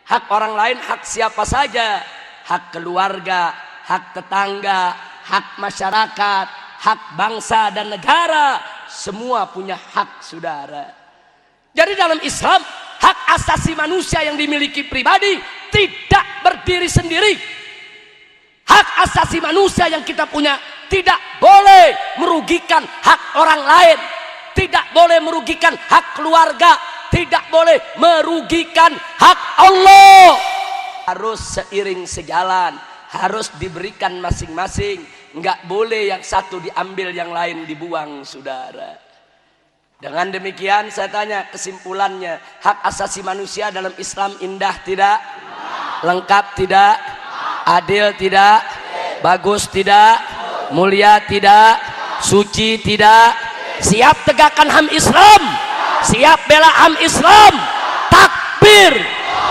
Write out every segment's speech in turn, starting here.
Hak orang lain hak siapa saja, hak keluarga, hak tetangga, hak masyarakat, hak bangsa dan negara, semua punya hak, saudara. Jadi dalam Islam, hak asasi manusia yang dimiliki pribadi tidak berdiri sendiri. Hak asasi manusia yang kita punya tidak boleh merugikan hak orang lain, tidak boleh merugikan hak keluarga, tidak boleh merugikan hak Allah. Harus seiring sejalan, harus diberikan masing-masing. Enggak boleh yang satu diambil, yang lain dibuang, saudara. Dengan demikian saya tanya kesimpulannya, hak asasi manusia dalam Islam indah tidak? Lengkap tidak? Adil tidak? Bagus tidak? Mulia tidak? Suci tidak? Siap tegakkan HAM Islam? Siap bela HAM Islam? Takbir!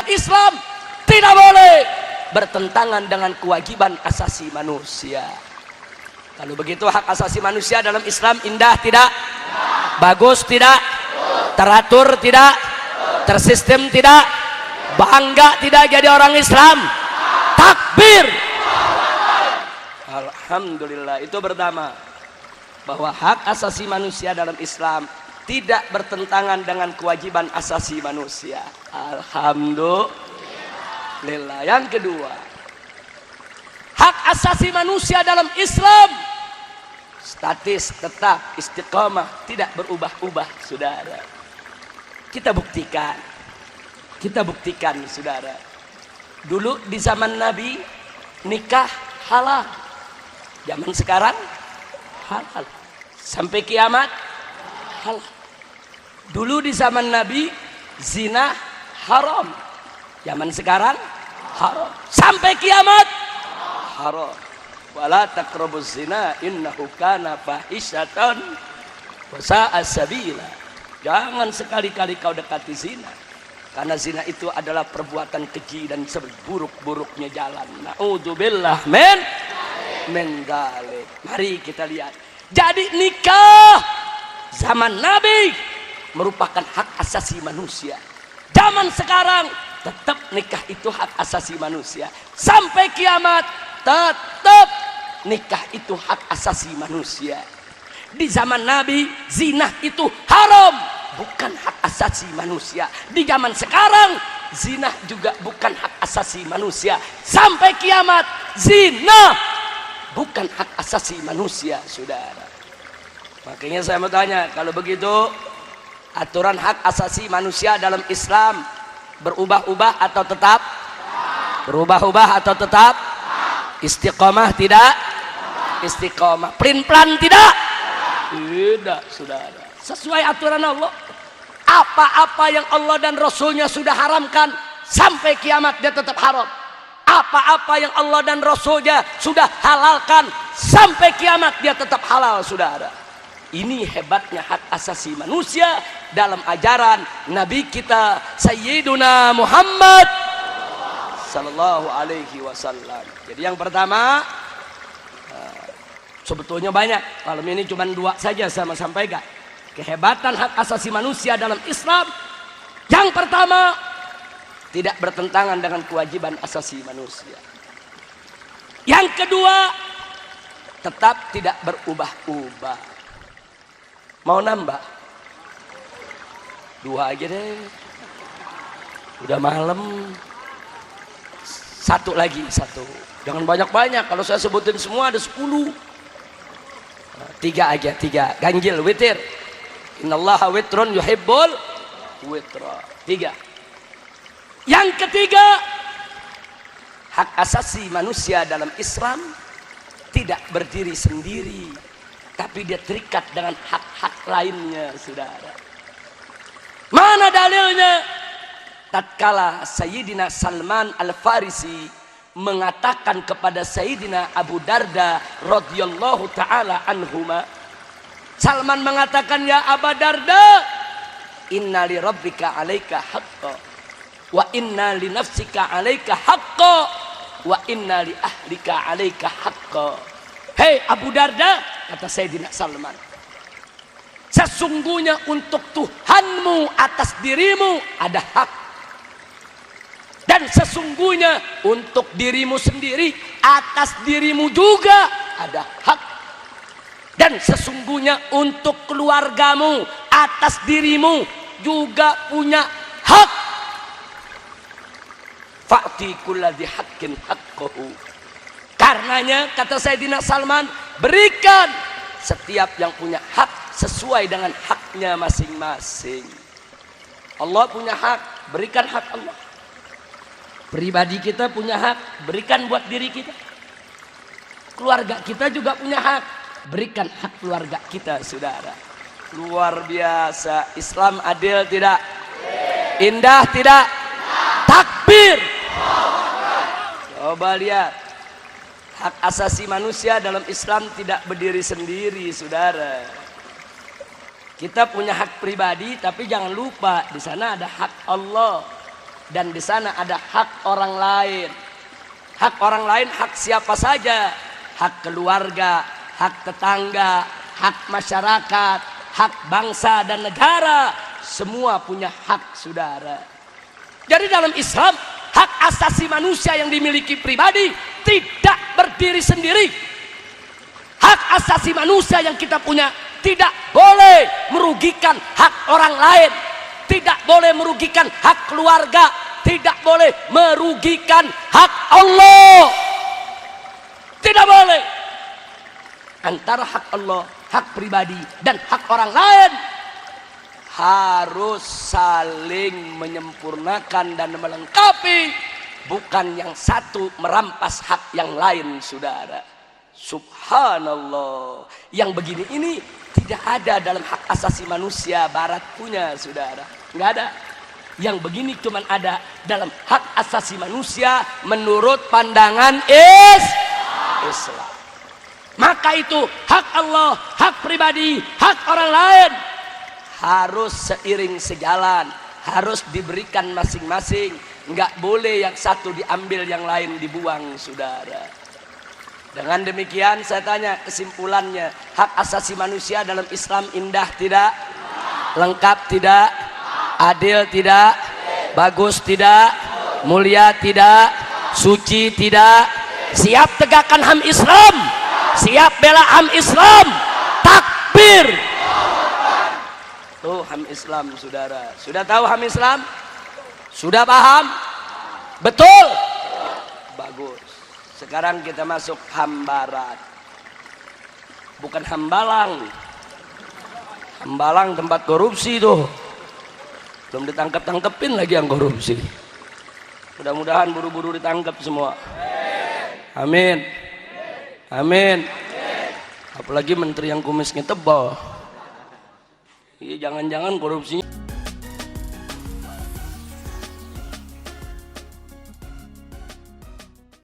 Islam tidak boleh bertentangan dengan kewajiban asasi manusia. Kalau begitu hak asasi manusia dalam Islam indah tidak? Bagus tidak? Teratur tidak? Tersistem tidak? Bangga tidak jadi orang Islam? Takbir! Alhamdulillah. Itu pertama, bahwa hak asasi manusia dalam Islam tidak bertentangan dengan kewajiban asasi manusia. Alhamdulillah. Yang kedua, hak asasi manusia dalam Islam statis, tetap, istiqamah, tidak berubah-ubah, saudara. Kita buktikan, saudara. Dulu di zaman Nabi nikah halal, zaman sekarang halal, sampai kiamat halal. Dulu di zaman Nabi zina haram, zaman sekarang haram, sampai kiamat haram. Wala taqrabuz zina innahu kana fahisyatan wa sa'a sabila. Jangan sekali-kali kau dekati zina, karena zina itu adalah perbuatan keji dan seburuk-buruknya jalan. Naudzubillah min dzalik. Mari kita lihat. Jadi nikah zaman Nabi merupakan hak asasi manusia. Zaman sekarang tetap nikah itu hak asasi manusia. Sampai kiamat tetap nikah itu hak asasi manusia. Di zaman Nabi zina itu haram, bukan hak asasi manusia. Di zaman sekarang zina juga bukan hak asasi manusia. Sampai kiamat zina bukan hak asasi manusia, saudara. Makanya saya mau tanya, kalau begitu aturan hak asasi manusia dalam Islam berubah-ubah atau tetap? Berubah-ubah atau tetap? Istiqomah tidak? Istiqomah. Pelin-pelan tidak? Tidak, saudara. Sesuai aturan Allah. Apa-apa yang Allah dan Rasulnya sudah haramkan, sampai kiamat dia tetap haram. Apa-apa yang Allah dan Rasulnya sudah halalkan, sampai kiamat dia tetap halal, saudara. Ini hebatnya hak asasi manusia dalam ajaran Nabi kita Sayyiduna Muhammad sallallahu alaihi wasallam. Jadi yang pertama, sebetulnya banyak, malam ini cuma dua saja saya sampaikan. Kehebatan hak asasi manusia dalam Islam. Yang pertama, tidak bertentangan dengan kewajiban asasi manusia. Yang kedua, tetap tidak berubah-ubah. Mau nambah? Dua aja deh. Udah malam. Satu lagi, satu. Jangan banyak-banyak. Kalau saya sebutin semua ada 10. Tiga aja, tiga. Ganjil, witir. Innallaha witrun yuhibbul witra. 3. Yang ketiga, hak asasi manusia dalam Islam tidak berdiri sendiri, tapi dia terikat dengan hak-hak lainnya, saudara. Mana dalilnya? Tatkala Sayyidina Salman Al-Farisi mengatakan kepada Sayyidina Abu Darda radhiyallahu taala anhuma, Salman mengatakan, ya Abu Darda, inna li rabbika 'alaika haqqan wa inna li nafsika 'alaika haqqan wa inna li ahlika 'alaika haqqan. Hei Abu Darda, kata Sayyidina Salman, sesungguhnya untuk Tuhanmu atas dirimu ada hak, Dan sesungguhnya untuk dirimu sendiri, atas dirimu juga ada hak. Dan sesungguhnya untuk keluargamu, atas dirimu juga punya hak. Fa'ti kulladzi haqqin haqqahu. Karenanya kata Sayyidina Salman, berikan setiap yang punya hak sesuai dengan haknya masing-masing. Allah punya hak, berikan hak Allah. Pribadi kita punya hak, berikan buat diri kita. Keluarga kita juga punya hak, berikan hak keluarga kita, saudara. Luar biasa. Islam adil tidak? Indah tidak? Takbir. Coba lihat, hak asasi manusia dalam Islam tidak berdiri sendiri, saudara. Kita punya hak pribadi, tapi jangan lupa di sana ada hak Allah. Dan di sana ada hak orang lain. Hak orang lain hak siapa saja? Hak keluarga, hak tetangga, hak masyarakat, hak bangsa dan negara. Semua punya hak, saudara. Jadi dalam Islam, hak asasi manusia yang dimiliki pribadi tidak berdiri sendiri. Hak asasi manusia yang kita punya tidak boleh merugikan hak orang lain. Tidak boleh merugikan hak keluarga, tidak boleh merugikan hak Allah. Tidak boleh. Antara hak Allah, hak pribadi, dan hak orang lain harus saling menyempurnakan dan melengkapi. Bukan yang satu merampas hak yang lain, saudara. Subhanallah. Yang begini ini tidak ada dalam hak asasi manusia barat punya, saudara. Nggak ada. Yang begini cuma ada dalam hak asasi manusia menurut pandangan Islam. Maka itu hak Allah, hak pribadi, hak orang lain harus seiring sejalan, harus diberikan masing-masing. Nggak boleh yang satu diambil, yang lain dibuang, saudara. Dengan demikian saya tanya kesimpulannya, hak asasi manusia dalam Islam indah tidak? Lengkap tidak? Adil tidak? Bagus tidak? Mulia tidak? Suci tidak? Siap tegakkan HAM Islam? Siap bela HAM Islam? Takbir! Tuh HAM Islam, saudara. Sudah tahu HAM Islam? Sudah paham? Betul? Bagus. Sekarang kita masuk HAM Barat. Bukan Hambalang. Hambalang tempat korupsi tuh. Belum ditangkap-tangkepin lagi yang korupsi. Mudah-mudahan buru-buru ditangkap semua. Amin. Amin. Apalagi menteri yang kumisnya tebal. Iya, jangan-jangan korupsinya